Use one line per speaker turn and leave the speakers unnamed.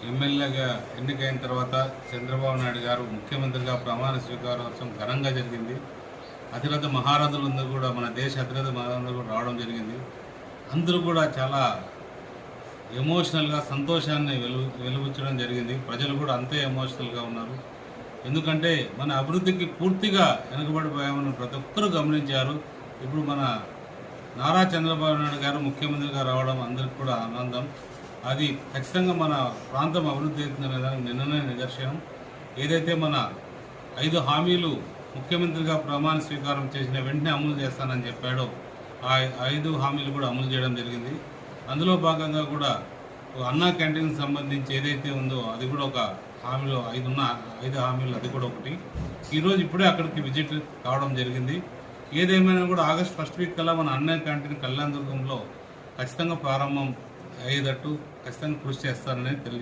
ఎమ్మెల్యేగా ఎన్నికైన తర్వాత చంద్రబాబు నాయుడు గారు ముఖ్యమంత్రిగా ప్రమాణ స్వీకారోత్సవం ఘనంగా జరిగింది. అతిరథ మహారథులందరూ కూడా మన దేశ అతిరథ మహారథులు కూడా రావడం జరిగింది. అందరూ కూడా చాలా ఎమోషనల్గా సంతోషాన్ని వెలువచ్చడం జరిగింది. ప్రజలు కూడా అంతే ఎమోషనల్గా ఉన్నారు. ఎందుకంటే మన అభివృద్ధికి పూర్తిగా వెనుకబడిపోయామని ప్రతి ఒక్కరూ గమనించారు. ఇప్పుడు మన నారా చంద్రబాబు నాయుడు గారు ముఖ్యమంత్రిగా రావడం అందరికీ కూడా ఆనందం. అది ఖచ్చితంగా మన ప్రాంతం అభివృద్ధి అవుతుందనే దానికి నిన్ననే నిదర్శనం. ఏదైతే మన 5 హామీలు ముఖ్యమంత్రిగా ప్రమాణ స్వీకారం చేసిన వెంటనే అమలు చేస్తానని చెప్పాడో ఆ 5 హామీలు కూడా అమలు చేయడం జరిగింది. అందులో భాగంగా కూడా అన్నా క్యాంటీన్కి సంబంధించి ఏదైతే ఉందో అది కూడా ఒక హామీలో 5 హామీలు అది కూడా ఒకటి. ఈరోజు ఇప్పుడే అక్కడికి విజిట్ కావడం జరిగింది. ఏదేమైనా కూడా ఆగస్ట్ 1 వీక్ కల్లా మన అన్నా క్యాంటీన్ కళ్యాణదుర్గంలో ఖచ్చితంగా ప్రారంభం అయ్యేటట్టు ఖచ్చితంగా కృషి చేస్తారని తెలియజేస్తారు.